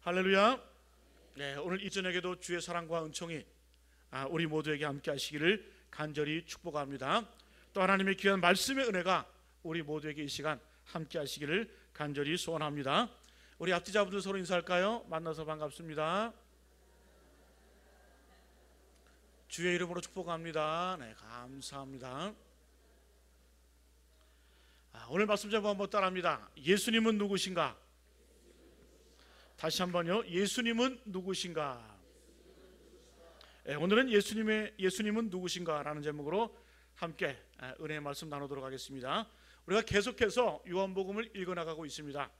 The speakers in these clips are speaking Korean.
할렐루야. 네, 오늘 이 저녁에도 주의 사랑과 은총이 우리 모두에게 함께 하시기를 간절히 축복합니다. 또 하나님의 귀한 말씀의 은혜가 우리 모두에게 이 시간 함께 하시기를 간절히 소원합니다. 우리 앞뒤자분들 서로 인사할까요? 만나서 반갑습니다. 주의 이름으로 축복합니다. 네, 감사합니다. 오늘 말씀 제목 한번 따라합니다. 예수님은 누구신가? 다시 한번요. 예수님은 누구신가? 네, 오늘은 예수님은 누구신가 라는 제목으로 함께 은혜의 말씀 나누도록 하겠습니다. 우리가 계속해서 요한복음을 읽어나가고 있습니다.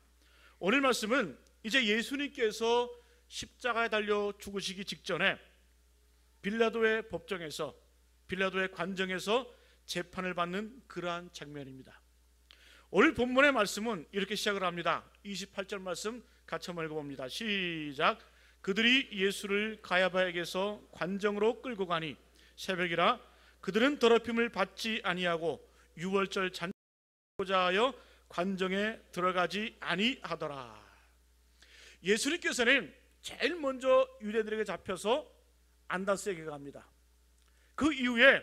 오늘 말씀은 이제 예수님께서 십자가에 달려 죽으시기 직전에 빌라도의 법정에서, 빌라도의 관정에서 재판을 받는 그러한 장면입니다. 오늘 본문의 말씀은 이렇게 시작을 합니다. 28절 말씀 같이 한번 읽어봅니다. 시작. 그들이 예수를 가야바에게서 관정으로 끌고 가니 새벽이라 그들은 더럽힘을 받지 아니하고 유월절 잔치고자 하여 관정에 들어가지 아니하더라. 예수님께서는 제일 먼저 유대인들에게 잡혀서 안나스에게 갑니다. 그 이후에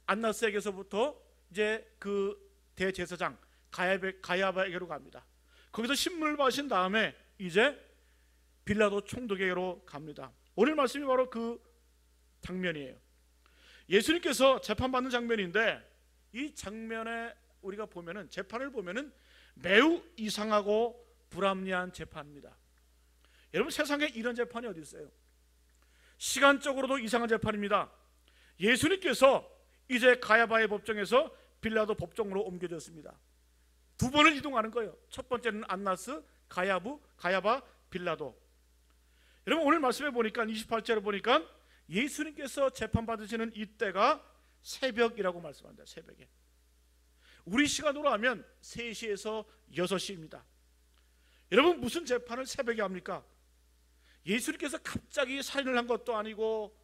안나스에게서부터 이제 그 대제사장 가야바에게로 갑니다. 거기서 신문을 받으신 다음에 이제 빌라도 총독에게로 갑니다. 오늘 말씀이 바로 그 장면이에요. 예수님께서 재판받는 장면인데 이 장면에 우리가 보면은, 재판을 보면은 매우 이상하고 불합리한 재판입니다. 여러분, 세상에 이런 재판이 어디 있어요? 시간적으로도 이상한 재판입니다. 예수님께서 이제 가야바의 법정에서 빌라도 법정으로 옮겨졌습니다. 두 번을 이동하는 거예요. 첫 번째는 안나스, 가야바, 빌라도. 여러분, 오늘 말씀에 보니까 28절에 보니까 예수님께서 재판받으시는 이때가 새벽이라고 말씀합니다. 새벽에. 우리 시간으로 하면 3시에서 6시입니다. 여러분, 무슨 재판을 새벽에 합니까? 예수님께서 갑자기 살인을 한 것도 아니고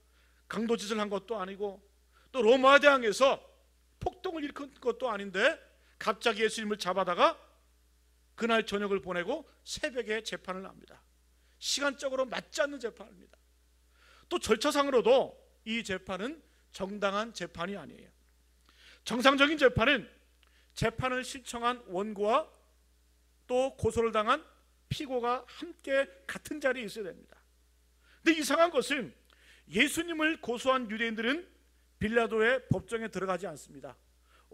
강도짓을 한 것도 아니고 또 로마 대왕에서 폭동을 일으킨 것도 아닌데 갑자기 예수님을 잡아다가 그날 저녁을 보내고 새벽에 재판을 합니다. 시간적으로 맞지 않는 재판입니다. 또 절차상으로도 이 재판은 정당한 재판이 아니에요. 정상적인 재판은 재판을 신청한 원고와 또 고소를 당한 피고가 함께 같은 자리에 있어야 됩니다. 근데 이상한 것은 예수님을 고소한 유대인들은 빌라도의 법정에 들어가지 않습니다.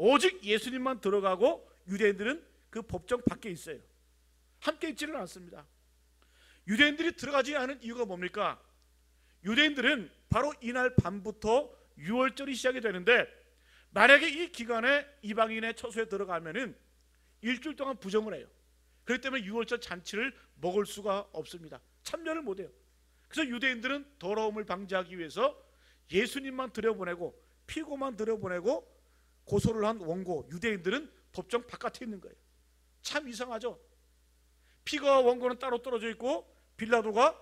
오직 예수님만 들어가고 유대인들은 그 법정 밖에 있어요. 함께 있지는 않습니다. 유대인들이 들어가지 않은 이유가 뭡니까? 유대인들은 바로 이날 밤부터 유월절이 시작이 되는데 만약에 이 기간에 이방인의 처소에 들어가면은 일주일 동안 부정을 해요. 그렇기 때문에 유월절 잔치를 먹을 수가 없습니다. 참여를 못해요. 그래서 유대인들은 더러움을 방지하기 위해서 예수님만 들여보내고 피고만 들여보내고 고소를 한 원고, 유대인들은 법정 바깥에 있는 거예요. 참 이상하죠? 피고와 원고는 따로 떨어져 있고 빌라도가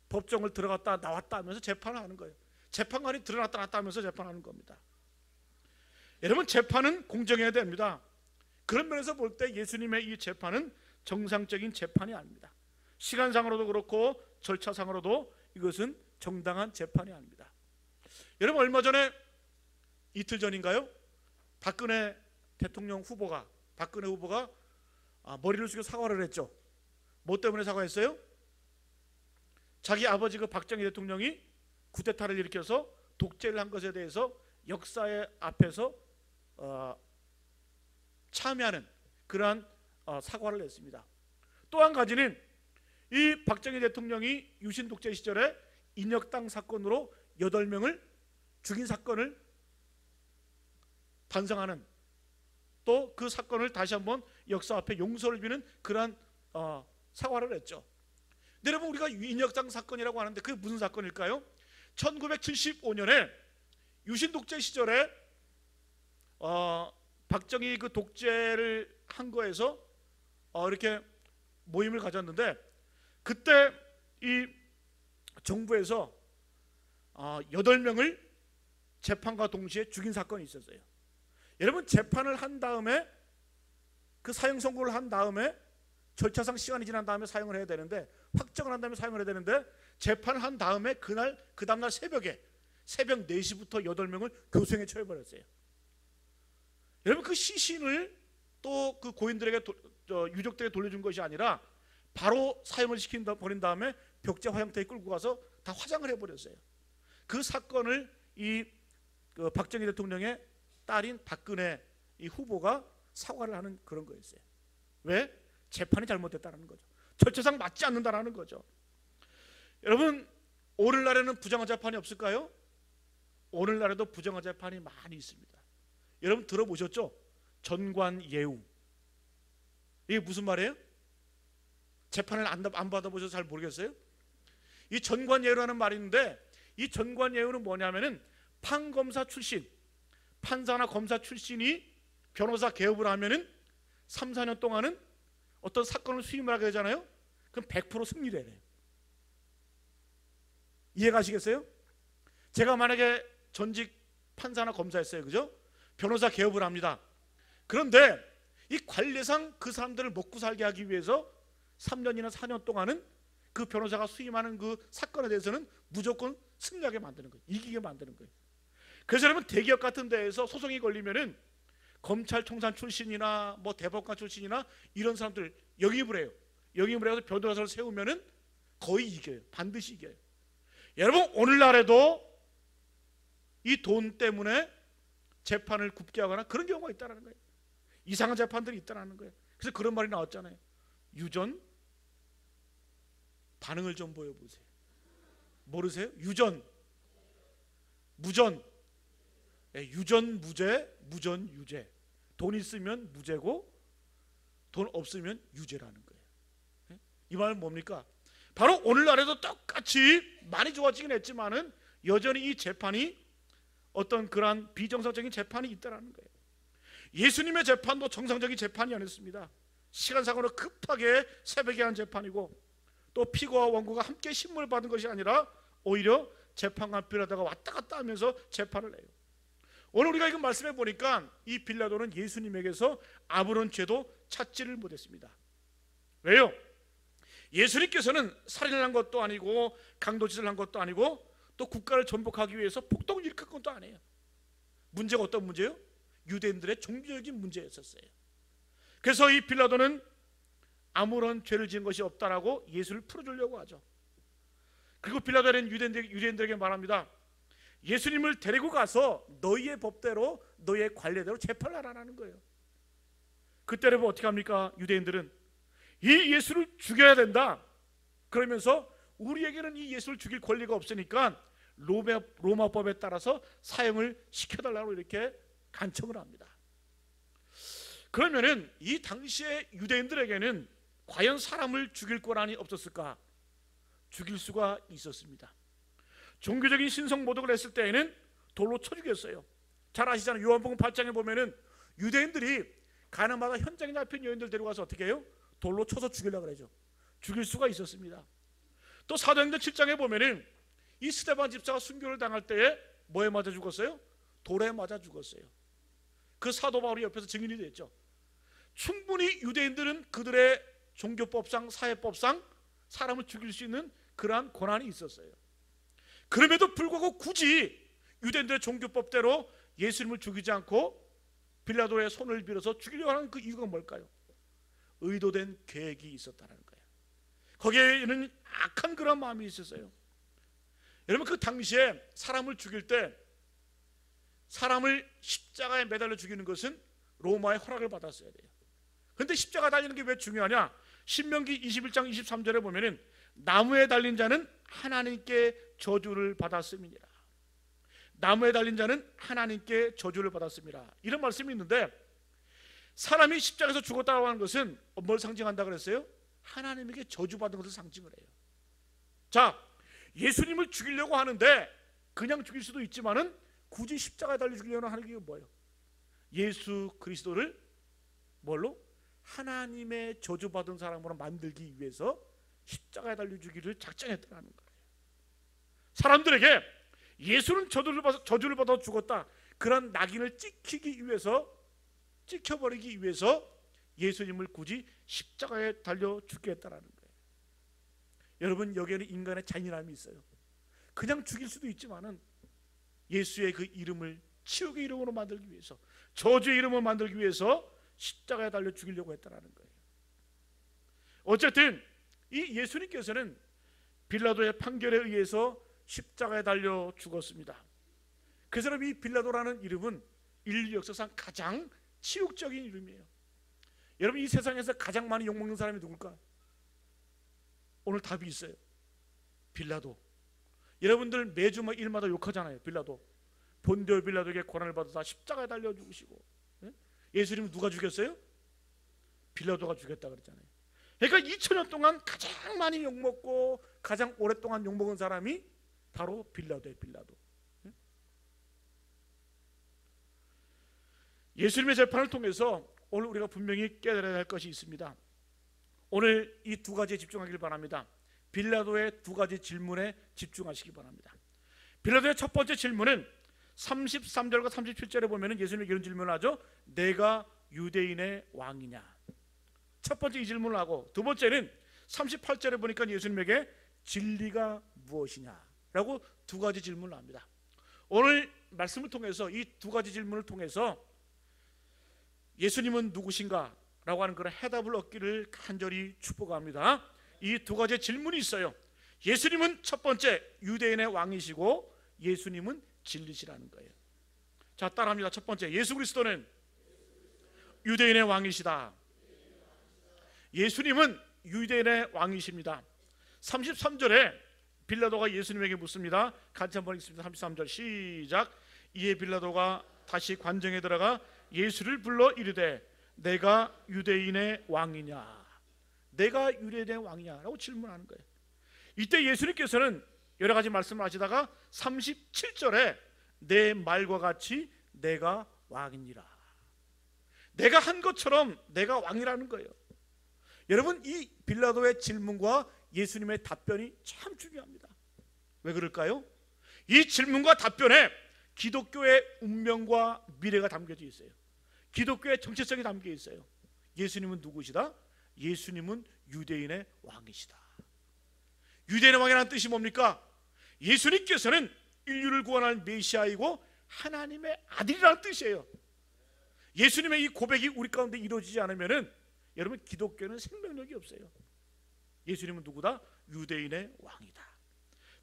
법정을 들어갔다 나왔다 하면서 재판을 하는 거예요. 재판관이 들어갔다 나왔다 하면서 재판하는 겁니다. 여러분, 재판은 공정해야 됩니다. 그런 면에서 볼 때 예수님의 이 재판은 정상적인 재판이 아닙니다. 시간상으로도 그렇고 절차상으로도 이것은 정당한 재판이 아닙니다. 여러분, 얼마 전에 이틀 전인가요? 박근혜 후보가 머리를 숙여 사과를 했죠. 뭐 때문에 사과했어요? 자기 아버지 박정희 대통령이 쿠데타를 일으켜서 독재를 한 것에 대해서 역사의 앞에서 참여하는 그러한 사과를 했습니다. 또 한 가지는 이 박정희 대통령이 유신 독재 시절에 인혁당 사건으로 8명을 죽인 사건을 반성하는, 또 그 사건을 다시 한번 역사 앞에 용서를 비는 그러한 사과를 했죠. 근데 여러분, 우리가 인혁당 사건이라고 하는데 그게 무슨 사건일까요? 1975년에 유신 독재 시절에 박정희 그 독재를 한 거에서 이렇게 모임을 가졌는데 그때 이 정부에서 8명을 재판과 동시에 죽인 사건이 있었어요. 여러분, 재판을 한 다음에 그 사형 선고를 한 다음에 절차상 시간이 지난 다음에 사형을 해야 되는데 확정을 한 다음에 사용을 해야 되는데 재판을 한 다음에 그 다음날 새벽 4시부터 8명을 교수형에 처해버렸어요. 여러분, 그 시신을 또 그 고인들에게 유족들에게 돌려준 것이 아니라 바로 사형을 버린 다음에 벽제 화형터에 끌고 가서 다 화장을 해버렸어요. 그 사건을 그 박정희 대통령의 딸인 박근혜 이 후보가 사과를 하는 그런 거였어요. 왜? 재판이 잘못됐다는 거죠. 절차상 맞지 않는다라는 거죠. 여러분, 오늘날에는 부정한 재판이 없을까요? 오늘날에도 부정한 재판이 많이 있습니다. 여러분 들어보셨죠? 전관예우. 이게 무슨 말이에요? 재판을 안 받아보셔서 잘 모르겠어요? 이 전관예우라는 말이 있는데, 이 전관예우는 뭐냐면은 판검사 출신, 판사나 검사 출신이 변호사 개업을 하면은 3, 4년 동안은 어떤 사건을 수임을 하게 되잖아요. 그럼 100% 승리를 해요. 이해가시겠어요? 제가 만약에 전직 판사나 검사였어요, 그죠? 변호사 개업을 합니다. 그런데 이 관례상 그 사람들을 먹고 살게 하기 위해서 3년이나 4년 동안은 그 변호사가 수임하는 그 사건에 대해서는 무조건 승리하게 만드는 거예요. 이기게 만드는 거예요. 그래서 여러분, 대기업 같은 데에서 소송이 걸리면은 검찰총장 출신이나 뭐 대법관 출신이나 이런 사람들 영입을 해요. 영입을 해서 변호사를 세우면은 거의 이겨요. 반드시 이겨요. 여러분, 오늘날에도 이 돈 때문에 재판을 굽게 하거나 그런 경우가 있다는 거예요. 이상한 재판들이 있다는 거예요. 그래서 그런 말이 나왔잖아요. 유전, 반응을 좀 보여보세요. 모르세요? 유전, 무전, 유전 무죄, 무전 유죄. 돈 있으면 무죄고 돈 없으면 유죄라는 거예요. 이 말은 뭡니까? 바로 오늘날에도 똑같이 많이 좋아지긴 했지만은 여전히 이 재판이 어떤 그러한 비정상적인 재판이 있다는 거예요. 예수님의 재판도 정상적인 재판이 아니었습니다. 시간상으로 급하게 새벽에 한 재판이고, 또 피고와 원고가 함께 신문을 받은 것이 아니라 오히려 재판관 빌라도가 왔다 갔다 하면서 재판을 해요. 오늘 우리가 이거 말씀해 보니까 이 빌라도는 예수님에게서 아무런 죄도 찾지를 못했습니다. 왜요? 예수님께서는 살인을 한 것도 아니고 강도짓을 한 것도 아니고 또 국가를 전복하기 위해서 폭동을 일으킨 것도 아니에요. 문제가 어떤 문제예요? 유대인들의 종교적인 문제였었어요. 그래서 이 빌라도는 아무런 죄를 지은 것이 없다라고 예수를 풀어주려고 하죠. 그리고 빌라도는 유대인들에게 말합니다. 예수님을 데리고 가서 너희의 법대로 너희의 관례대로 재판을 하라는 거예요. 그때는 어떻게 합니까? 유대인들은 이 예수를 죽여야 된다. 그러면서 우리에게는 이 예수를 죽일 권리가 없으니까 로마법에 따라서 사형을 시켜달라고 이렇게 간청을 합니다. 그러면은 이 당시에 유대인들에게는 과연 사람을 죽일 권한이 없었을까? 죽일 수가 있었습니다. 종교적인 신성 모독을 했을 때에는 돌로 쳐 죽였어요. 잘 아시잖아요. 요한복음 8장에 보면은 유대인들이 가나마다 현장에 잡힌 여인들 데려가서 어떻게 해요? 돌로 쳐서 죽이려고 그러죠. 죽일 수가 있었습니다. 또 사도행전 7장에 보면은 이 스데반 집사가 순교를 당할 때에 뭐에 맞아 죽었어요? 돌에 맞아 죽었어요. 그 사도 바울이 옆에서 증인이 됐죠. 충분히 유대인들은 그들의 종교법상 사회법상 사람을 죽일 수 있는 그러한 권한이 있었어요. 그럼에도 불구하고 굳이 유대인들의 종교법대로 예수님을 죽이지 않고 빌라도의 손을 빌어서 죽이려고 하는 그 이유가 뭘까요? 의도된 계획이 있었다는 거예요. 거기에는 악한 그런 마음이 있었어요. 여러분, 그 당시에 사람을 죽일 때 사람을 십자가에 매달려 죽이는 것은 로마의 허락을 받았어야 돼요. 그런데 십자가 달리는 게 왜 중요하냐? 신명기 21장 23절에 보면은 나무에 달린 자는 하나님께 저주를 받았음이니라. 나무에 달린 자는 하나님께 저주를 받았습니다. 이런 말씀이 있는데, 사람이 십자가에서 죽었다고 하는 것은 뭘 상징한다 그랬어요? 하나님에게 저주받은 것을 상징을 해요. 자, 예수님을 죽이려고 하는데 그냥 죽일 수도 있지만은 굳이 십자가에 달려 죽이려고 하는 게 뭐예요? 예수 그리스도를 뭘로? 하나님의 저주받은 사람으로 만들기 위해서 십자가에 달려 죽이기를 작정했다는 거예요. 사람들에게 예수는 저주를 받아 죽었다, 그런 낙인을 찍혀버리기 위해서 예수님을 굳이 십자가에 달려 죽게 했다는 거예요. 여러분, 여기에는 인간의 잔인함이 있어요. 그냥 죽일 수도 있지만은 예수의 그 이름을 치욕의 이름으로 만들기 위해서, 저주의 이름을 만들기 위해서 십자가에 달려 죽이려고 했다는 거예요. 어쨌든 이 예수님께서는 빌라도의 판결에 의해서 십자가에 달려 죽었습니다. 그 사람이 빌라도라는 이름은 인류 역사상 가장 치욕적인 이름이에요. 여러분, 이 세상에서 가장 많이 욕먹는 사람이 누굴까? 오늘 답이 있어요. 빌라도. 여러분들 매주 일마다 욕하잖아요. 빌라도. 본디오 빌라도에게 고난을 받아서 십자가에 달려 죽으시고, 예수님은 누가 죽였어요? 빌라도가 죽였다 그랬잖아요. 그러니까 2000년 동안 가장 많이 욕먹고 가장 오랫동안 욕먹은 사람이 바로 빌라도예요. 빌라도. 예수님의 재판을 통해서 오늘 우리가 분명히 깨달아야 할 것이 있습니다. 오늘 이 두 가지에 집중하길 바랍니다. 빌라도의 두 가지 질문에 집중하시기 바랍니다. 빌라도의 첫 번째 질문은 33절과 37절에 보면 예수님이 이런 질문을 하죠. 내가 유대인의 왕이냐? 첫 번째 이 질문을 하고, 두 번째는 38절에 보니까 예수님에게 진리가 무엇이냐 라고 두 가지 질문을 합니다. 오늘 말씀을 통해서 이 두 가지 질문을 통해서 예수님은 누구신가 라고 하는 그런 해답을 얻기를 간절히 축복합니다. 이 두 가지 질문이 있어요. 예수님은 첫 번째 유대인의 왕이시고 예수님은 진리시라는 거예요. 자, 따라합니다. 첫 번째, 예수 그리스도는 유대인의 왕이시다. 예수님은 유대인의 왕이십니다. 33절에 빌라도가 예수님에게 묻습니다. 같이 한번 읽습니다. 33절 시작. 이에 빌라도가 다시 관정에 들어가 예수를 불러 이르되 내가 유대인의 왕이냐? 내가 유대인의 왕이냐라고 질문하는 거예요. 이때 예수님께서는 여러 가지 말씀을 하시다가 37절에 내 말과 같이 내가 왕이니라. 내가 한 것처럼 내가 왕이라는 거예요. 여러분, 이 빌라도의 질문과 예수님의 답변이 참 중요합니다. 왜 그럴까요? 이 질문과 답변에 기독교의 운명과 미래가 담겨져 있어요. 기독교의 정체성이 담겨 있어요. 예수님은 누구시다? 예수님은 유대인의 왕이시다. 유대인의 왕이라는 뜻이 뭡니까? 예수님께서는 인류를 구원할 메시아이고 하나님의 아들이라는 뜻이에요. 예수님의 이 고백이 우리 가운데 이루어지지 않으면은 여러분, 기독교는 생명력이 없어요. 예수님은 누구다? 유대인의 왕이다.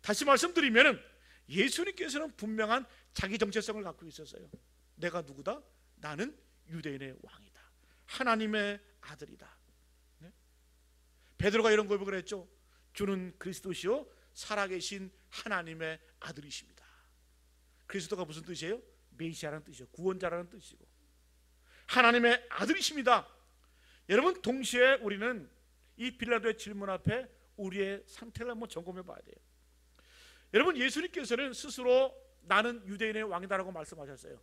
다시 말씀드리면은 예수님께서는 분명한 자기 정체성을 갖고 있었어요. 내가 누구다? 나는 유대인의 왕이다. 하나님의 아들이다. 네? 베드로가 이런 고백을 했죠. 주는 그리스도시요 살아계신 하나님의 아들이십니다. 그리스도가 무슨 뜻이에요? 메시아라는 뜻이죠. 구원자라는 뜻이고 하나님의 아들이십니다. 여러분, 동시에 우리는 이 빌라도의 질문 앞에 우리의 상태를 한번 점검해 봐야 돼요. 여러분, 예수님께서는 스스로 나는 유대인의 왕이다라고 말씀하셨어요.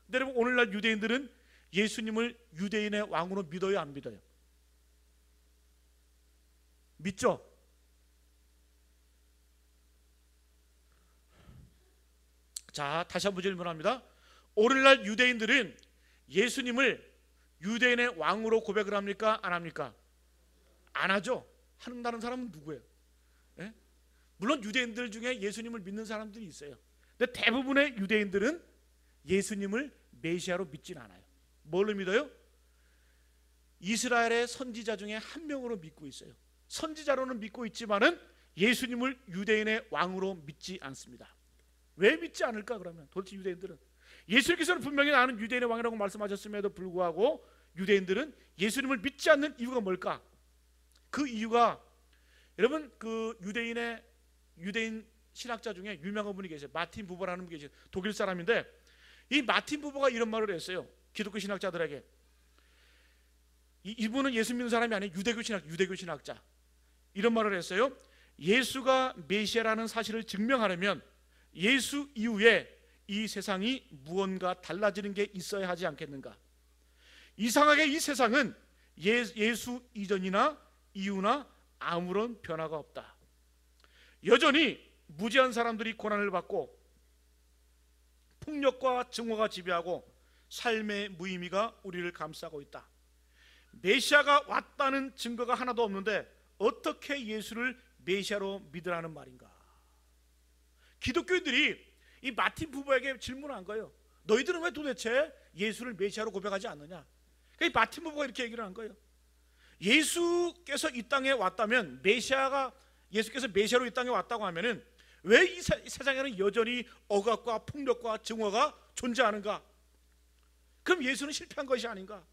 근데 여러분, 오늘날 유대인들은 예수님을 유대인의 왕으로 믿어요, 안 믿어요? 믿죠? 자, 다시 한번 질문합니다. 오늘날 유대인들은 예수님을 유대인의 왕으로 고백을 합니까? 안 합니까? 안 하죠. 한다는 사람은 누구예요? 예? 물론 유대인들 중에 예수님을 믿는 사람들이 있어요. 근데 대부분의 유대인들은 예수님을 메시아로 믿진 않아요. 뭘로 믿어요? 이스라엘의 선지자 중에 한 명으로 믿고 있어요. 선지자로는 믿고 있지만은 예수님을 유대인의 왕으로 믿지 않습니다. 왜 믿지 않을까? 그러면 도대체 유대인들은 예수님께서는 분명히 나는 유대인의 왕이라고 말씀하셨음에도 불구하고 유대인들은 예수님을 믿지 않는 이유가 뭘까? 그 이유가 여러분, 그 유대인 신학자 중에 유명한 분이 계세요. 마틴 부버라는 분이 계세요. 독일 사람인데 이 마틴 부버가 이런 말을 했어요. 기독교 신학자들에게. 이분은 예수 믿는 사람이 아니에요. 유대교 신학자. 이런 말을 했어요. 예수가 메시아라는 사실을 증명하려면 예수 이후에 이 세상이 무언가 달라지는 게 있어야 하지 않겠는가? 이상하게 이 세상은 예수 이전이나 이후나 아무런 변화가 없다. 여전히 무지한 사람들이 고난을 받고 폭력과 증오가 지배하고 삶의 무의미가 우리를 감싸고 있다. 메시아가 왔다는 증거가 하나도 없는데 어떻게 예수를 메시아로 믿으라는 말인가? 기독교인들이 이 마틴 부부에게 질문한 거예요. 너희들은 왜 도대체 예수를 메시아로 고백하지 않느냐? 그러니까 이 마틴 부부가 이렇게 얘기를 한 거예요. 예수께서 이 땅에 왔다면, 예수께서 메시아로 이 땅에 왔다고 하면은 왜 이 세상에는 여전히 억압과 폭력과 증오가 존재하는가? 그럼 예수는 실패한 것이 아닌가?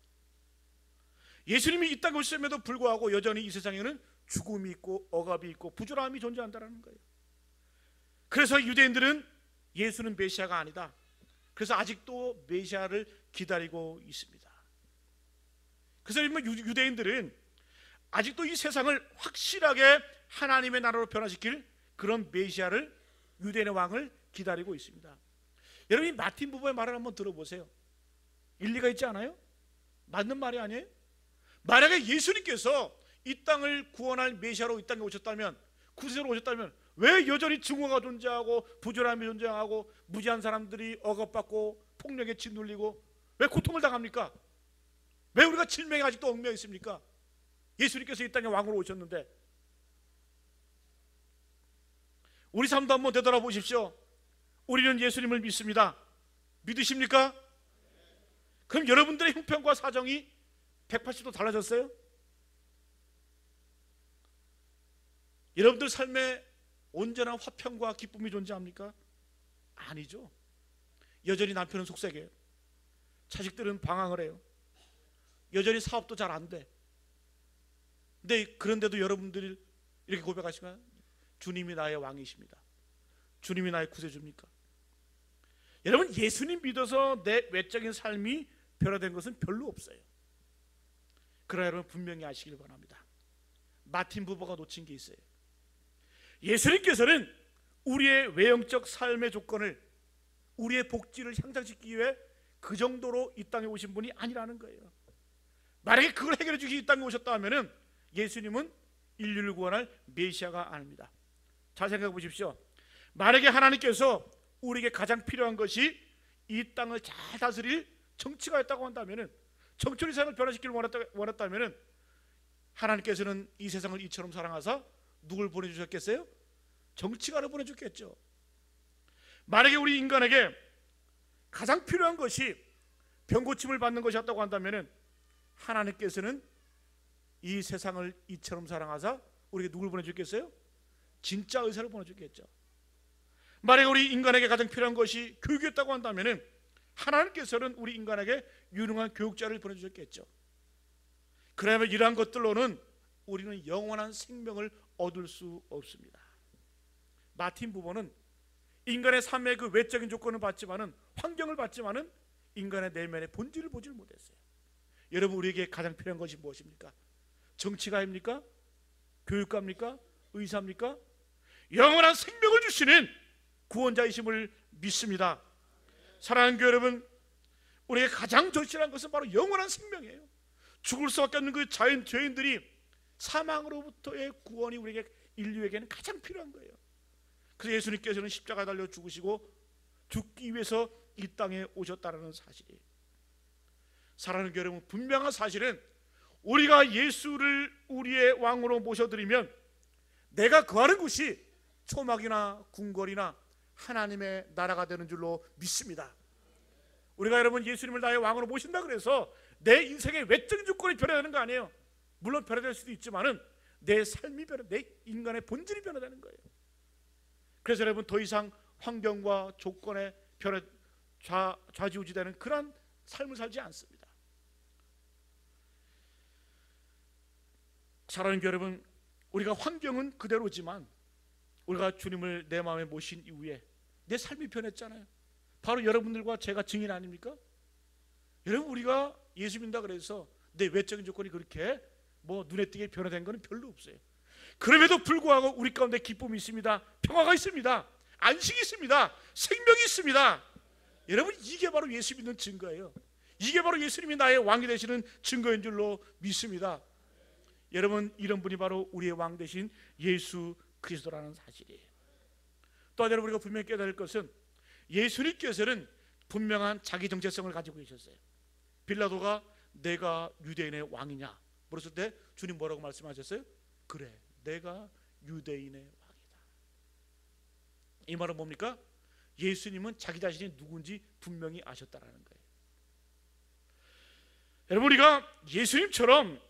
예수님이 이 땅에 오셨음에도 불구하고 여전히 이 세상에는 죽음이 있고 억압이 있고 부조람이 존재한다는 거예요. 그래서 유대인들은 예수는 메시아가 아니다. 그래서 아직도 메시아를 기다리고 있습니다. 그래서 유대인들은 아직도 이 세상을 확실하게 하나님의 나라로 변화시킬 그런 메시아를, 유대인의 왕을 기다리고 있습니다. 여러분, 이 마틴 부부의 말을 한번 들어보세요. 일리가 있지 않아요? 맞는 말이 아니에요? 만약에 예수님께서 이 땅을 구원할 메시아로 이 땅에 오셨다면, 구세로 오셨다면 왜 여전히 증오가 존재하고 부조람이 존재하고 무지한 사람들이 억압받고 폭력에 짓눌리고 왜 고통을 당합니까? 왜 우리가 질병에 아직도 얽매여 있습니까? 예수님께서 이 땅에 왕으로 오셨는데. 우리 삶도 한번 되돌아보십시오. 우리는 예수님을 믿습니다. 믿으십니까? 그럼 여러분들의 형편과 사정이 180도 달라졌어요? 여러분들 삶에 온전한 화평과 기쁨이 존재합니까? 아니죠. 여전히 남편은 속색이에요. 자식들은 방황을 해요. 여전히 사업도 잘 안 돼. 근데 그런데도 여러분들이 이렇게 고백하시면 주님이 나의 왕이십니다. 주님이 나의 구세주입니까? 여러분, 예수님 믿어서 내 외적인 삶이 변화된 것은 별로 없어요. 그러나 여러분 분명히 아시길 바랍니다. 마틴 부부가 놓친 게 있어요. 예수님께서는 우리의 외형적 삶의 조건을, 우리의 복지를 향상시키기 위해 그 정도로 이 땅에 오신 분이 아니라는 거예요. 만약에 그걸 해결해 주기 이 땅에 오셨다 하면은 예수님은 인류를 구원할 메시아가 아닙니다. 잘 생각해 보십시오. 만약에 하나님께서 우리에게 가장 필요한 것이 이 땅을 잘 다스릴 정치가였다고 한다면은, 정치를 세상을 변화시키길 원했다면은 하나님께서는 이 세상을 이처럼 사랑하사 누굴 보내주셨겠어요? 정치가를 보내줬겠죠. 만약에 우리 인간에게 가장 필요한 것이 병고침을 받는 것이었다고 한다면은 하나님께서는 이 세상을 이처럼 사랑하사 우리에게 누굴 보내줬겠어요? 진짜 의사를 보내줬겠죠. 만약에 우리 인간에게 가장 필요한 것이 교육이었다고 한다면은 하나님께서는 우리 인간에게 유능한 교육자를 보내주셨겠죠. 그러면 이러한 것들로는 우리는 영원한 생명을 얻을 수 없습니다. 마틴 부부는 인간의 삶의 그 외적인 조건을 봤지만은, 환경을 봤지만은 인간의 내면의 본질을 보질 못했어요. 여러분, 우리에게 가장 필요한 것이 무엇입니까? 정치가입니까? 교육가입니까? 의사입니까? 영원한 생명을 주시는 구원자이심을 믿습니다. 사랑하는 교회 여러분, 우리에게 가장 절실한 것은 바로 영원한 생명이에요. 죽을 수밖에 없는 그 죄인들이 사망으로부터의 구원이 우리에게, 인류에게는 가장 필요한 거예요. 그래서 예수님께서는 십자가에 달려 죽으시고 죽기 위해서 이 땅에 오셨다는 사실이에요. 사랑하는 교회 여러분, 분명한 사실은 우리가 예수를 우리의 왕으로 모셔드리면 내가 거하는 곳이 초막이나 궁궐이나 하나님의 나라가 되는 줄로 믿습니다. 우리가 여러분 예수님을 나의 왕으로 모신다 그래서 내 인생의 외적인 조건이 변화되는 거 아니에요. 물론 변화될 수도 있지만은 내 삶이 내 인간의 본질이 변화되는 거예요. 그래서 여러분 더 이상 환경과 조건에 좌지우지되는 그런 삶을 살지 않습니다. 사랑하는 여러분, 우리가 환경은 그대로지만 우리가 주님을 내 마음에 모신 이후에 내 삶이 변했잖아요. 바로 여러분들과 제가 증인 아닙니까? 여러분, 우리가 예수 믿는다 그래서 내 외적인 조건이 그렇게 눈에 띄게 변화된 것은 별로 없어요. 그럼에도 불구하고 우리 가운데 기쁨이 있습니다. 평화가 있습니다. 안식이 있습니다. 생명이 있습니다. 여러분, 이게 바로 예수 믿는 증거예요. 이게 바로 예수님이 나의 왕이 되시는 증거인 줄로 믿습니다. 여러분, 이런 분이 바로 우리의 왕 되신 예수 그리스도라는 사실이에요. 또 여러분, 우리가 분명히 깨달을 것은 예수님께서는 분명한 자기 정체성을 가지고 계셨어요. 빌라도가 내가 유대인의 왕이냐 물었을 때 주님 뭐라고 말씀하셨어요? 그래, 내가 유대인의 왕이다. 이 말은 뭡니까? 예수님은 자기 자신이 누군지 분명히 아셨다라는 거예요. 여러분, 우리가 예수님처럼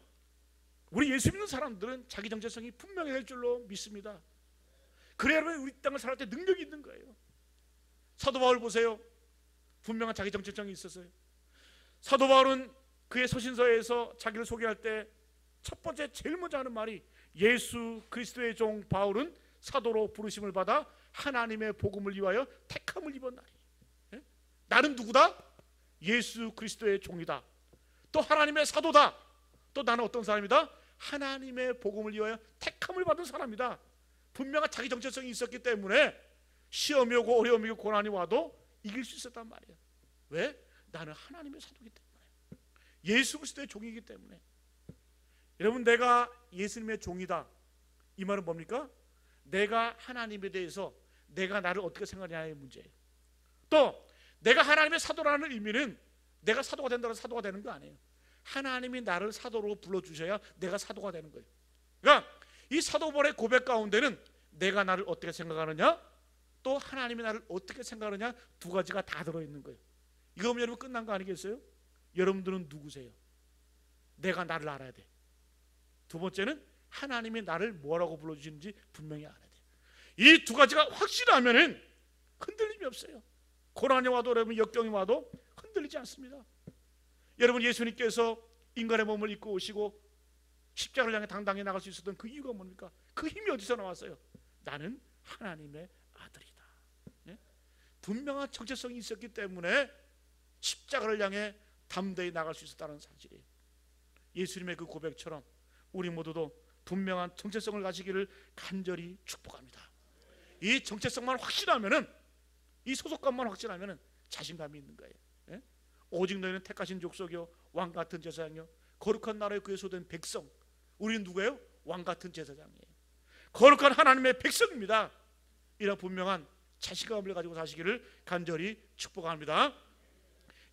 우리 예수 믿는 사람들은 자기 정체성이 분명해질 줄로 믿습니다. 그래야 여러분 우리 땅을 살아갈 때 능력이 있는 거예요. 사도 바울 보세요. 분명한 자기 정체성이 있었어요. 사도 바울은 그의 서신서에서 자기를 소개할 때 첫 번째 제일 먼저 하는 말이 예수 그리스도의 종 바울은 사도로 부르심을 받아 하나님의 복음을 위하여 택함을 입었나니. 나는 누구다? 예수 그리스도의 종이다. 또 하나님의 사도다. 또 나는 어떤 사람이다? 하나님의 복음을 위하여 택함을 받은 사람이다. 분명한 자기 정체성이 있었기 때문에 시험이 오고 어려움이 오고 고난이 와도 이길 수 있었단 말이에요. 왜? 나는 하나님의 사도이기 때문에, 예수 그리스도의 종이기 때문에. 여러분, 내가 예수님의 종이다, 이 말은 뭡니까? 내가 하나님에 대해서 내가 나를 어떻게 생각하냐의 문제예요. 또 내가 하나님의 사도라는 의미는 내가 사도가 된다고 사도가 되는 거 아니에요. 하나님이 나를 사도로 불러주셔야 내가 사도가 되는 거예요. 그러니까 이 사도벌의 고백 가운데는 내가 나를 어떻게 생각하느냐, 또 하나님이 나를 어떻게 생각하느냐, 두 가지가 다 들어있는 거예요. 이거 보면 여러분 끝난 거 아니겠어요? 여러분들은 누구세요? 내가 나를 알아야 돼. 두 번째는 하나님이 나를 뭐라고 불러주시는지 분명히 알아야 돼. 이 두 가지가 확실하면은 흔들림이 없어요. 고난이 와도 여러분, 역경이 와도 흔들리지 않습니다. 여러분, 예수님께서 인간의 몸을 입고 오시고 십자가를 향해 당당히 나갈 수 있었던 그 이유가 뭡니까? 그 힘이 어디서 나왔어요? 나는 하나님의 아들이다. 네? 분명한 정체성이 있었기 때문에 십자가를 향해 담대히 나갈 수 있었다는 사실이에요. 예수님의 그 고백처럼 우리 모두도 분명한 정체성을 가지기를 간절히 축복합니다. 이 정체성만 확실하면은, 이 소속감만 확실하면은 자신감이 있는 거예요. 예? 오직 너희는 택하신 족속이요 왕 같은 제사장이요 거룩한 나라에 그의 소된 백성. 우리는 누구예요? 왕 같은 제사장이에요. 거룩한 하나님의 백성입니다. 이런 분명한 자신감을 가지고 사시기를 간절히 축복합니다.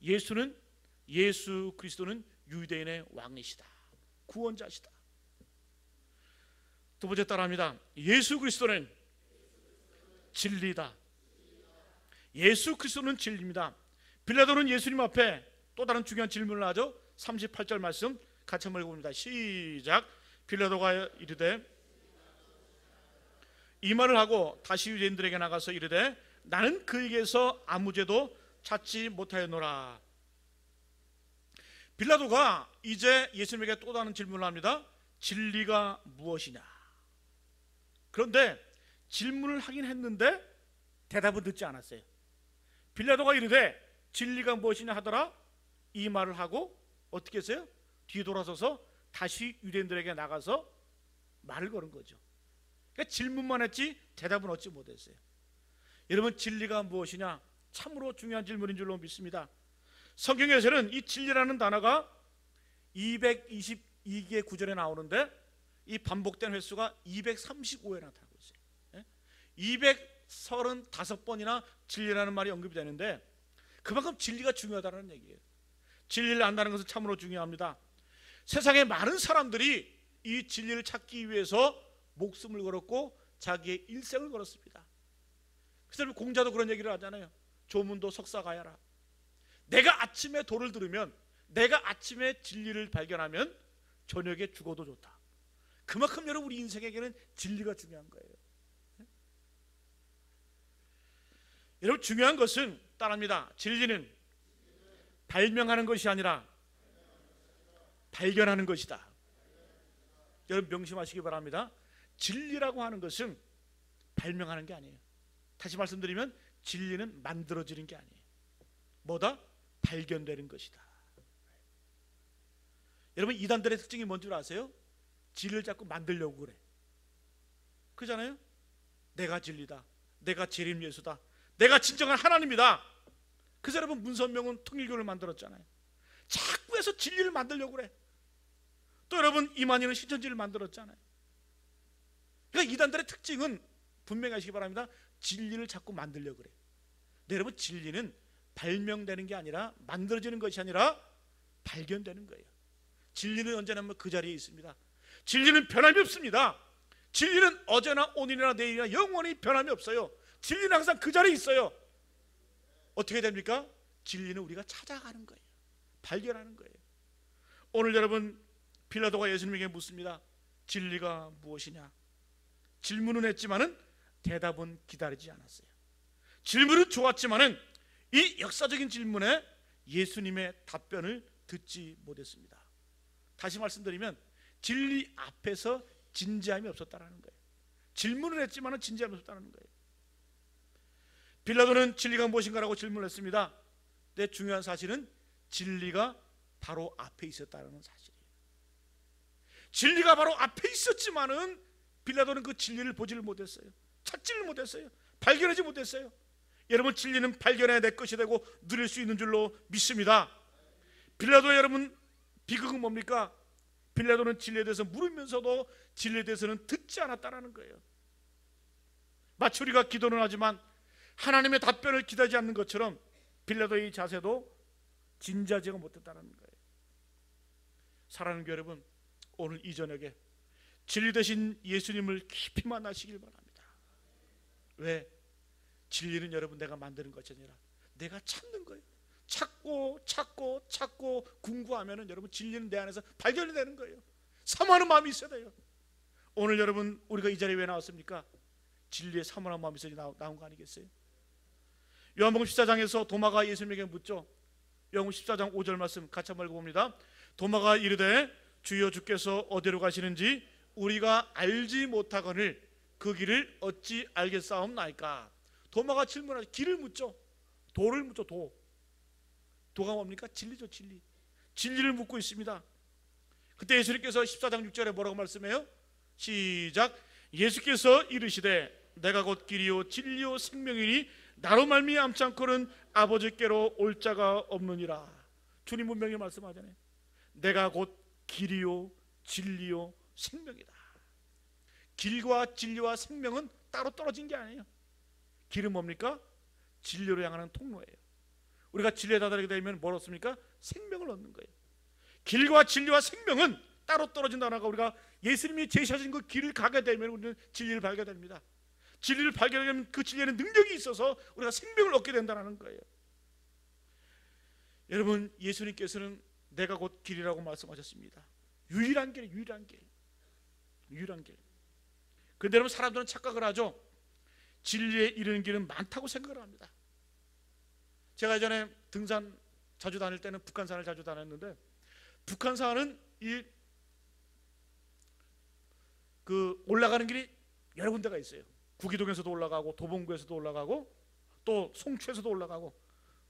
예수 그리스도는 유대인의 왕이시다. 구원자시다. 두 번째 따라합니다. 예수 그리스도는 진리다. 예수 그리스도는 진리입니다. 빌라도는 예수님 앞에 또 다른 중요한 질문을 하죠. 38절 말씀 같이 한번 읽어봅니다. 시작. 빌라도가 이르되, 이 말을 하고 다시 유대인들에게 나가서 이르되, 나는 그에게서 아무 죄도 찾지 못하였노라. 빌라도가 이제 예수님에게 또 다른 질문을 합니다. 진리가 무엇이냐? 그런데 질문을 하긴 했는데 대답은 듣지 않았어요. 빌라도가 이르되 진리가 무엇이냐 하더라. 이 말을 하고 어떻게 했어요? 뒤돌아서서 다시 유대인들에게 나가서 말을 거는 거죠. 그러니까 질문만 했지 대답은 얻지 못했어요. 여러분, 진리가 무엇이냐? 참으로 중요한 질문인 줄로 믿습니다. 성경에서는 이 진리라는 단어가 222개 구절에 나오는데 이 반복된 횟수가 235회 나타나고 있어요. 235번이나 진리라는 말이 언급이 되는데 그만큼 진리가 중요하다는 얘기예요. 진리를 안다는 것은 참으로 중요합니다. 세상에 많은 사람들이 이 진리를 찾기 위해서 목숨을 걸었고 자기의 일생을 걸었습니다. 그래서 공자도 그런 얘기를 하잖아요. 조문도 석사가야라. 내가 아침에 도를 들으면, 내가 아침에 진리를 발견하면 저녁에 죽어도 좋다. 그만큼 여러분, 우리 인생에게는 진리가 중요한 거예요. 여러분, 중요한 것은 따라합니다. 진리는 발명하는 것이 아니라 발견하는 것이다. 여러분, 명심하시기 바랍니다. 진리라고 하는 것은 발명하는 게 아니에요. 다시 말씀드리면 진리는 만들어지는 게 아니에요. 뭐다? 발견되는 것이다. 여러분, 이단들의 특징이 뭔 줄 아세요? 진리를 자꾸 만들려고 그래. 그러잖아요. 내가 진리다, 내가 재림 예수다, 내가 진정한 하나님이다. 그래서 여러분, 문선명은 통일교를 만들었잖아요. 자꾸 해서 진리를 만들려고 그래. 또 여러분, 이만희는 신천지를 만들었잖아요. 그러니까 이단들의 특징은 분명히 하시기 바랍니다. 진리를 자꾸 만들려고 그래. 네, 여러분, 진리는 발명되는 게 아니라, 만들어지는 것이 아니라 발견되는 거예요. 진리는 언제나 그 자리에 있습니다. 진리는 변함이 없습니다. 진리는 어제나 오늘이나 내일이나 영원히 변함이 없어요. 진리는 항상 그 자리에 있어요. 어떻게 됩니까? 진리는 우리가 찾아가는 거예요. 발견하는 거예요. 오늘 여러분, 빌라도가 예수님에게 묻습니다. 진리가 무엇이냐? 질문은 했지만은 대답은 기다리지 않았어요. 질문은 좋았지만은 이 역사적인 질문에 예수님의 답변을 듣지 못했습니다. 다시 말씀드리면 진리 앞에서 진지함이 없었다는 거예요. 질문을 했지만은 진지함이 없었다는 거예요. 빌라도는 진리가 무엇인가라고 질문을 했습니다. 근데 중요한 사실은 진리가 바로 앞에 있었다는 사실이에요. 진리가 바로 앞에 있었지만은 빌라도는 그 진리를 보지를 못했어요. 찾지를 못했어요. 발견하지 못했어요. 여러분, 진리는 발견해야 될 것이 되고 누릴 수 있는 줄로 믿습니다. 빌라도 여러분 비극은 뭡니까? 빌라도는 진리에 대해서 물으면서도 진리에 대해서는 듣지 않았다는 거예요. 마치 우리가 기도는 하지만 하나님의 답변을 기다리지 않는 것처럼 빌라도의 자세도 진지하지가 못했다는 거예요. 사랑하는 교회 여러분, 오늘 이 저녁에 진리 되신 예수님을 깊이 만나시길 바랍니다. 왜? 진리는 여러분 내가 만드는 것이 아니라 내가 찾는 거예요. 찾고 궁구하면은 여러분 진리는 내 안에서 발견이 되는 거예요. 사모하는 마음이 있어야 돼요. 오늘 여러분 우리가 이 자리에 왜 나왔습니까? 진리의 사모하는 마음이 있어야 나온 거 아니겠어요? 요한복음 14장에서 도마가 예수님에게 묻죠. 요한복음 14장 5절 말씀 같이 한번 읽어봅니다. 도마가 이르되 주여 주께서 어디로 가시는지 우리가 알지 못하거늘 그 길을 어찌 알겠사옵나이까. 도마가 질문하죠. 길을 묻죠. 도를 묻죠. 도가 뭡니까? 진리죠. 진리를 묻고 있습니다. 그때 예수님께서 14장 6절에 뭐라고 말씀해요? 시작. 예수께서 이르시되 내가 곧 길이요 진리요 생명이니 나로 말미암지 않고는 아버지께로 올 자가 없느니라. 주님 분명히 말씀하잖아요. 내가 곧 길이요 진리요 생명이다. 길과 진리와 생명은 따로 떨어진 게 아니에요. 길은 뭡니까? 진리로 향하는 통로예요. 우리가 진리에 다다르게 되면 뭘 얻습니까? 생명을 얻는 거예요. 길과 진리와 생명은 따로 떨어진다는 거. 우리가 예수님이 제시하신 그 길을 가게 되면 우리는 진리를 발견됩니다. 진리를 발견하면 그 진리에는 능력이 있어서 우리가 생명을 얻게 된다는 거예요. 여러분, 예수님께서는 내가 곧 길이라고 말씀하셨습니다. 유일한 길. 그런데 여러분, 사람들은 착각을 하죠. 진리에 이르는 길은 많다고 생각을 합니다. 제가 예전에 등산 자주 다닐 때는 북한산을 자주 다녔는데, 북한산은 올라가는 길이 여러 군데가 있어요. 구기동에서도 올라가고 도봉구에서도 올라가고 또 송추에서도 올라가고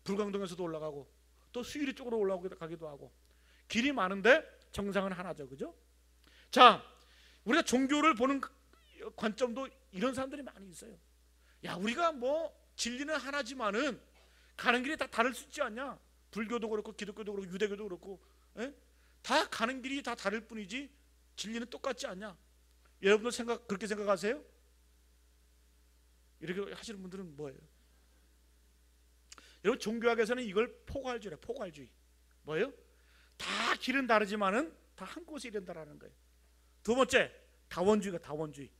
불광동에서도 올라가고 또 수유리 쪽으로 올라가기도 하고 길이 많은데 정상은 하나죠. 그죠? 자, 우리가 종교를 보는 관점도 이런 사람들이 많이 있어요. 야, 우리가 뭐 진리는 하나지만은 가는 길이 다 다를 수 있지 않냐? 불교도 그렇고 기독교도 그렇고 유대교도 그렇고 다 가는 길이 다 다를 뿐이지 진리는 똑같지 않냐? 여러분들 그렇게 생각하세요? 이렇게 하시는 분들은 뭐예요? 여러분, 종교학에서는 이걸 포괄주의래요. 포괄주의. 뭐예요? 다 길은 다르지만은 다 한 곳에 이른다라는 거예요. 두 번째, 다원주의가 다원주의.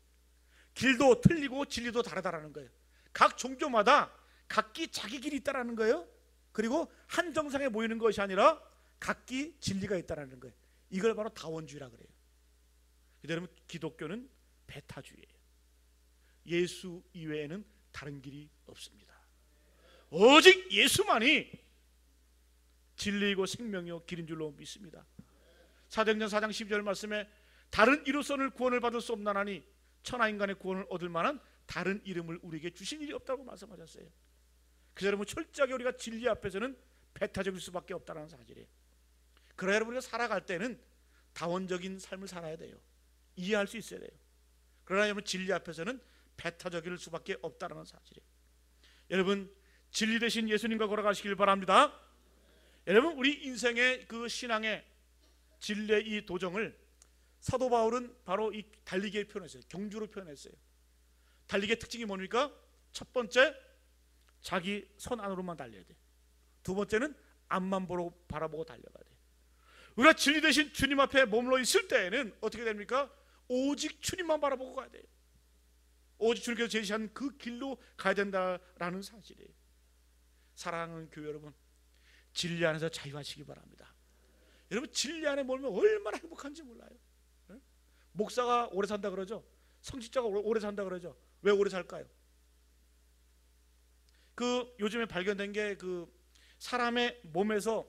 길도 틀리고 진리도 다르다라는 거예요. 각 종교마다 각기 자기 길이 있다라는 거예요. 그리고 한 정상에 모이는 것이 아니라 각기 진리가 있다라는 거예요. 이걸 바로 다원주의라 그래요. 여러분, 기독교는 배타주의예요. 예수 이외에는 다른 길이 없습니다. 오직 예수만이 진리이고 생명이요 길인 줄로 믿습니다. 사도행전 4장 12절 말씀에 다른 이로서는 구원을 받을 수 없나니 천하인간의 구원을 얻을 만한 다른 이름을 우리에게 주신 일이 없다고 말씀하셨어요. 그래서 여러분, 철저하게 우리가 진리 앞에서는 배타적일 수밖에 없다는 사실이에요. 그래야 여러분, 우리가 살아갈 때는 다원적인 삶을 살아야 돼요. 이해할 수 있어야 돼요. 그러나 여러분, 진리 앞에서는 배타적일 수밖에 없다는 사실이에요. 여러분, 진리 되신 예수님과 걸어가시길 바랍니다. 여러분, 우리 인생의 그 신앙의 진리의 이 도정을 사도 바울은 바로 이 달리기에 표현했어요. 경주로 표현했어요. 달리기의 특징이 뭡니까? 첫 번째, 자기 선 안으로만 달려야 돼. 두 번째는 앞만 바라보고 달려가야 돼. 우리가 진리 되신 주님 앞에 머물러 있을 때에는 어떻게 됩니까? 오직 주님만 바라보고 가야 돼요. 오직 주님께서 제시한 그 길로 가야 된다라는 사실이에요. 사랑하는 교회 여러분, 진리 안에서 자유하시기 바랍니다. 여러분, 진리 안에 몰면 얼마나 행복한지 몰라요. 목사가 오래 산다 그러죠. 성직자가 오래 산다 그러죠. 왜 오래 살까요? 요즘에 발견된 게 사람의 몸에서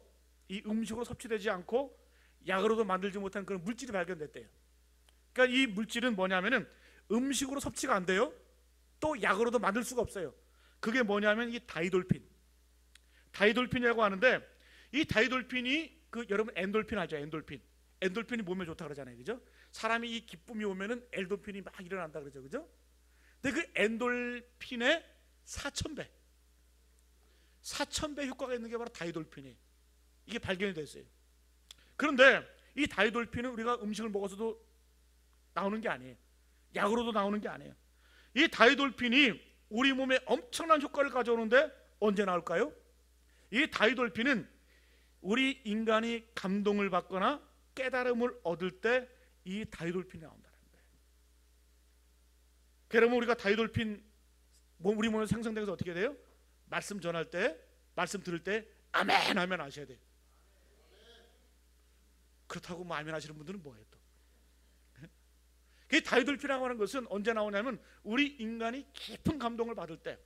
이 음식으로 섭취되지 않고 약으로도 만들지 못한 그런 물질이 발견됐대요. 그러니까 이 물질은 뭐냐면은 음식으로 섭취가 안 돼요. 또 약으로도 만들 수가 없어요. 그게 뭐냐면 이 다이돌핀이라고 하는데, 이 다이돌핀이 여러분 엔돌핀 알죠? 엔돌핀이 몸에 좋다 그러잖아요, 그죠? 사람이 이 기쁨이 오면은 엔돌핀이 막 일어난다 그러죠, 그죠? 근데 그 엔돌핀의 4,000배 효과가 있는 게 바로 다이돌핀이, 이게 발견이 됐어요. 그런데 이 다이돌핀은 우리가 음식을 먹어서도 나오는 게 아니에요. 약으로도 나오는 게 아니에요. 이 다이돌핀이 우리 몸에 엄청난 효과를 가져오는데 언제 나올까요? 이 다이돌핀은 우리 인간이 감동을 받거나 깨달음을 얻을 때 이 다이돌핀이 나온다는 거예요. 그러면 우리가 다이돌핀 우리 몸에 생성돼서 어떻게 돼요? 말씀 전할 때, 말씀 들을 때 아멘 하면 하셔야 돼요. 그렇다고 뭐 아멘 하시는 분들은 뭐예요 또? 그 다이돌핀이라고 하는 것은 언제 나오냐면 우리 인간이 깊은 감동을 받을 때,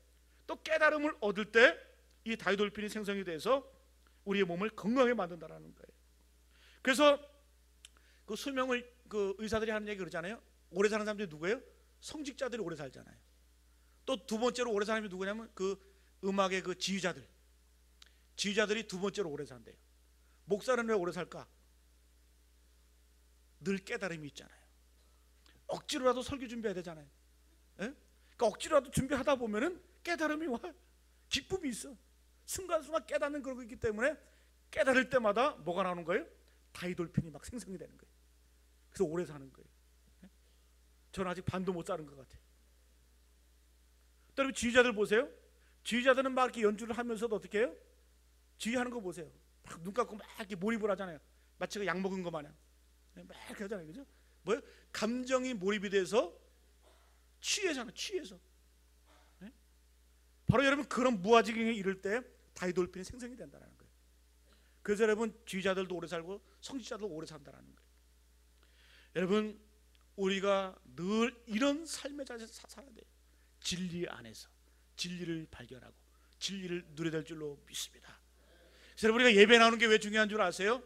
또 깨달음을 얻을 때 이 다이돌핀이 생성이 돼서 우리의 몸을 건강하게 만든다라는 거예요. 그래서 수명을 의사들이 하는 얘기 그러잖아요. 오래 사는 사람들이 누구예요? 성직자들이 오래 살잖아요. 또 두 번째로 오래 사는 사람이 누구냐면 음악의 지휘자들이 두 번째로 오래 산대요. 목사는 왜 오래 살까? 늘 깨달음이 있잖아요. 억지로라도 설교 준비해야 되잖아요. 그러니까 억지로라도 준비하다 보면은 깨달음이 와, 기쁨이 있어. 순간순간 깨닫는 그런 거 있기 때문에 깨달을 때마다 뭐가 나오는 거예요? 다이돌핀이 막 생성이 되는 거예요. 그래서 오래 사는 거예요. 저는 아직 반도 못 사는 것 같아요. 여러분, 지휘자들 보세요. 지휘자들은 막 이렇게 연주를 하면서도 어떻게 해요? 지휘하는 거 보세요. 막 눈 감고 막 이렇게 몰입을 하잖아요. 마치 약 먹은 거 마냥 막 이렇게 하잖아요, 그죠? 뭐예요? 감정이 몰입이 돼서 취해서. 바로 여러분, 그런 무아지경에 이를 때 다이돌핀이 생성이 된다는 거예요. 그래서 여러분, 지휘자들도 오래 살고 성직자들도 오래 산다는 거예요. 여러분, 우리가 늘 이런 삶의 자세에서 살아야 돼요. 진리 안에서 진리를 발견하고 진리를 누려야 될 줄로 믿습니다. 그래서 여러분, 우리가 예배 나오는 게 왜 중요한 줄 아세요?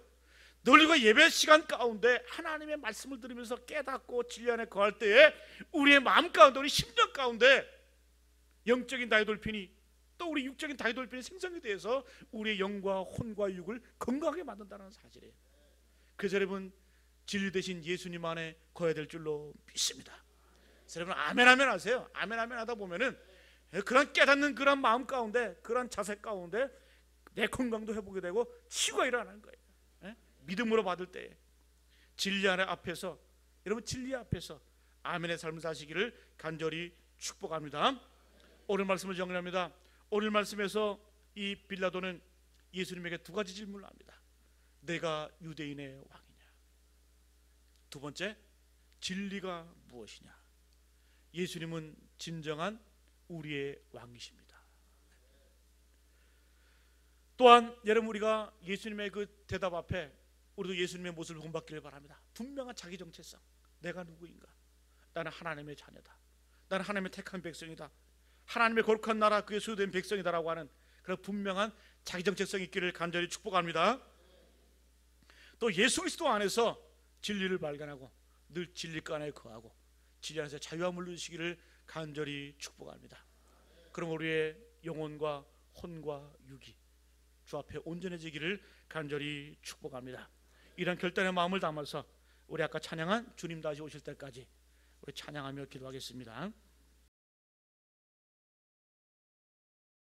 늘 우리가 예배 시간 가운데 하나님의 말씀을 들으면서 깨닫고 진리 안에 거할 때에 우리의 마음 가운데, 우리 심령 가운데 영적인 다이돌핀이, 또 우리 육적인 다이돌핀이 생성이 돼서 우리의 영과 혼과 육을 건강하게 만든다는 사실이에요. 그래서 여러분, 진리 되신 예수님 안에 거해야 될 줄로 믿습니다. 그래서 여러분, 아멘 아멘 하세요. 아멘 아멘 하다 보면은 그런 깨닫는 그런 마음 가운데, 그런 자세 가운데 내 건강도 회복이 되고 치유가 일어나는 거예요. 믿음으로 받을 때 진리 안에 앞에서, 여러분, 진리 앞에서 아멘의 삶을 사시기를 간절히 축복합니다. 오늘 말씀을 정리합니다. 오늘 말씀에서 이 빌라도는 예수님에게 두 가지 질문을 합니다. 내가 유대인의 왕이냐? 두 번째, 진리가 무엇이냐? 예수님은 진정한 우리의 왕이십니다. 또한 여러분, 우리가 예수님의 그 대답 앞에 우리도 예수님의 모습을 본받기를 바랍니다. 분명한 자기 정체성, 내가 누구인가? 나는 하나님의 자녀다. 나는 하나님의 택한 백성이다. 하나님의 거룩한 나라, 그의 소유된 백성이다라고 하는 그런 분명한 자기 정체성이 있기를 간절히 축복합니다. 또 예수 그리스도 안에서 진리를 발견하고 늘 진리가 안에 거하고 진리 안에서 자유함을 누리시기를 간절히 축복합니다. 그럼 우리의 영혼과 혼과 육이 주 앞에 온전해지기를 간절히 축복합니다. 이런 결단의 마음을 담아서 우리 아까 찬양한 주님 다시 오실 때까지 우리 찬양하며 기도하겠습니다.